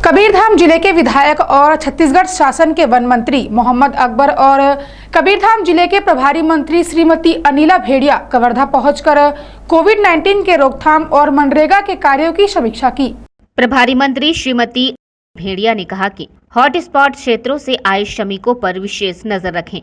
कबीरधाम जिले के विधायक और छत्तीसगढ़ शासन के वन मंत्री मोहम्मद अकबर और कबीरधाम जिले के प्रभारी मंत्री श्रीमती अनिला भेड़िया कवर्धा पहुंचकर कोविड-19 के रोकथाम और मनरेगा के कार्यों की समीक्षा की। प्रभारी मंत्री श्रीमती भेड़िया ने कहा कि हॉटस्पॉट क्षेत्रों से आए श्रमिकों पर विशेष नजर रखें,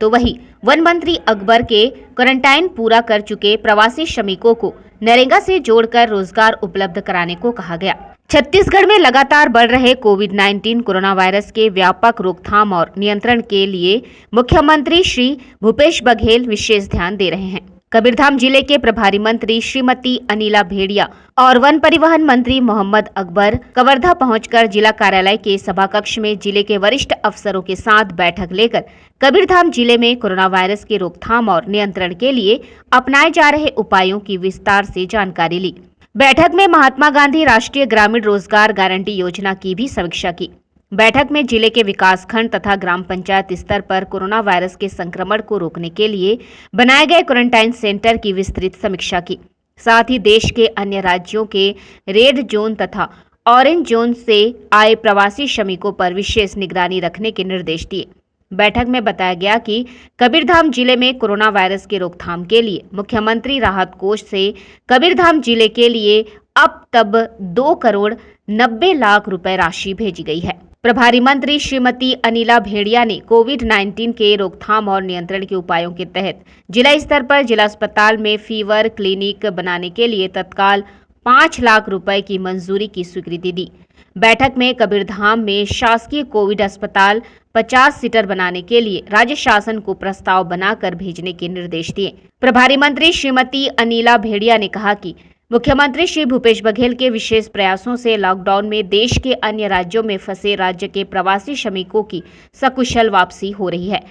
तो वही वन मंत्री अकबर के क्वारंटाइन पूरा कर चुके प्रवासी श्रमिकों को नरेगा से जोड़कर रोजगार उपलब्ध कराने को कहा गया। छत्तीसगढ़ में लगातार बढ़ रहे कोविड-19 कोरोना वायरस के व्यापक रोकथाम और नियंत्रण के लिए मुख्यमंत्री श्री भूपेश बघेल विशेष ध्यान दे रहे हैं। कबीरधाम जिले के प्रभारी मंत्री श्रीमती अनिला भेड़िया और वन परिवहन मंत्री मोहम्मद अकबर कवर्धा पहुंचकर जिला कार्यालय के सभा कक्ष में जिले के वरिष्ठ अफसरों के साथ बैठक लेकर कबीरधाम जिले में कोरोना वायरस के रोकथाम और नियंत्रण के लिए अपनाए जा रहे उपायों की विस्तार से जानकारी ली। बैठक में महात्मा गांधी राष्ट्रीय ग्रामीण रोजगार गारंटी योजना की भी समीक्षा की। बैठक में जिले के विकासखंड तथा ग्राम पंचायत स्तर पर कोरोना वायरस के संक्रमण को रोकने के लिए बनाए गए क्वारंटाइन सेंटर की विस्तृत समीक्षा की। साथ ही देश के अन्य राज्यों के रेड जोन तथा ऑरेंज जोन से आए प्रवासी श्रमिकों पर विशेष निगरानी रखने के निर्देश दिए। बैठक में बताया गया कि कबीरधाम जिले में कोरोना वायरस के रोकथाम के लिए मुख्यमंत्री राहत कोष से कबीरधाम जिले के लिए अब तक 2 करोड़ 90 लाख रुपए राशि भेजी गई है। प्रभारी मंत्री श्रीमती अनिला भेड़िया ने कोविड-19 के रोकथाम और नियंत्रण के उपायों के तहत जिला स्तर पर जिला अस्पताल में फीवर क्लिनिक बनाने के लिए तत्काल 5 लाख रुपए की मंजूरी की स्वीकृति दी। बैठक में कबीरधाम में शासकीय कोविड अस्पताल 50 सीटर बनाने के लिए राज्य शासन को प्रस्ताव बनाकर भेजने के निर्देश दिए। प्रभारी मंत्री श्रीमती अनिला भेड़िया ने कहा कि मुख्यमंत्री श्री भूपेश बघेल के विशेष प्रयासों से लॉकडाउन में देश के अन्य राज्यों में फंसे राज्य के प्रवासी श्रमिकों की सकुशल वापसी हो रही है।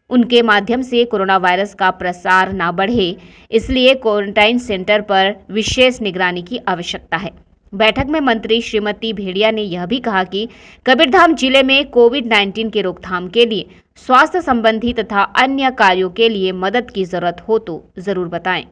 उनके माध्यम से कोरोना वायरस का प्रसार न बढ़े, इसलिए क्वारंटाइन सेंटर पर विशेष निगरानी की आवश्यकता है। बैठक में मंत्री श्रीमती भेड़िया ने यह भी कहा कि कबीरधाम जिले में कोविड-19 के रोकथाम के लिए स्वास्थ्य संबंधी तथा अन्य कार्यों के लिए मदद की जरूरत हो तो जरूर बताएं।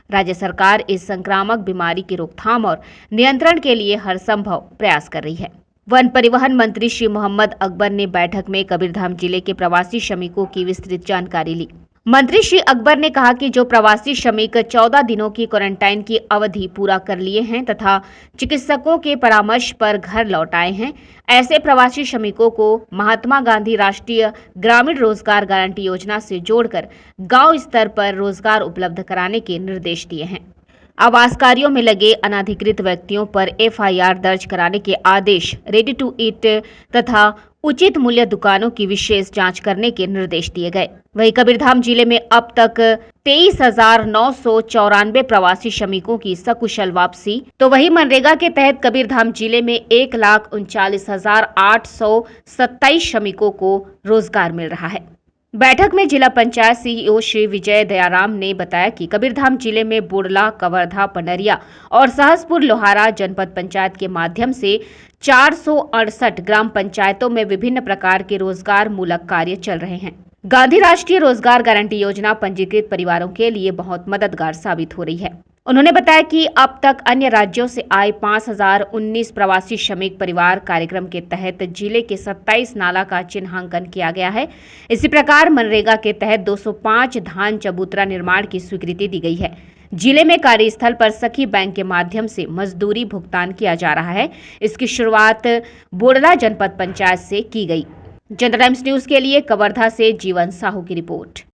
राज्य सरकार इस संक्रामक बीमारी की रोकथाम और नियंत्रण के लिए हर संभव प्रयास कर रही है। वन परिवहन मंत्री श्री मोहम्मद अकबर ने बैठक में कबीरधाम जिले के प्रवासी श्रमिकों की विस्तृत जानकारी ली। मंत्री श्री अकबर ने कहा कि जो प्रवासी श्रमिक 14 दिनों की क्वारंटाइन की अवधि पूरा कर लिए हैं तथा चिकित्सकों के परामर्श पर घर लौट आए हैं, ऐसे प्रवासी श्रमिकों को महात्मा गांधी राष्ट्रीय ग्रामीण रोजगार गारंटी योजना से जोड़कर गांव स्तर पर रोजगार उपलब्ध कराने के निर्देश दिए हैं। आवास कार्यों में लगे अनाधिकृत व्यक्तियों पर FIR दर्ज कराने के आदेश, रेडी टू ईट तथा उचित मूल्य दुकानों की विशेष जांच करने के निर्देश दिए गए। वहीं कबीरधाम जिले में अब तक 23,994 प्रवासी श्रमिकों की सकुशल वापसी, तो वहीं मनरेगा के तहत कबीरधाम जिले में 1,39,827 श्रमिकों को रोजगार मिल रहा है। बैठक में जिला पंचायत CEO श्री विजय दयाराम ने बताया कि कबीरधाम जिले में बुड़ला, कवर्धा, पनरिया और सहसपुर लोहारा जनपद पंचायत के माध्यम से 468 ग्राम पंचायतों में विभिन्न प्रकार के रोजगार मूलक कार्य चल रहे हैं। गांधी राष्ट्रीय रोजगार गारंटी योजना पंजीकृत परिवारों के लिए बहुत मददगार साबित हो रही है। उन्होंने बताया कि अब तक अन्य राज्यों से आए 5,019 प्रवासी श्रमिक परिवार कार्यक्रम के तहत जिले के 27 नाला का चिन्हांकन किया गया है। इसी प्रकार मनरेगा के तहत 205 धान चबूतरा निर्माण की स्वीकृति दी गई है। जिले में कार्यस्थल पर सखी बैंक के माध्यम से मजदूरी भुगतान किया जा रहा है। इसकी शुरुआत बोड़ला जनपद पंचायत से की गई। जनता टाइम्स न्यूज के लिए कवर्धा से जीवन साहू की रिपोर्ट।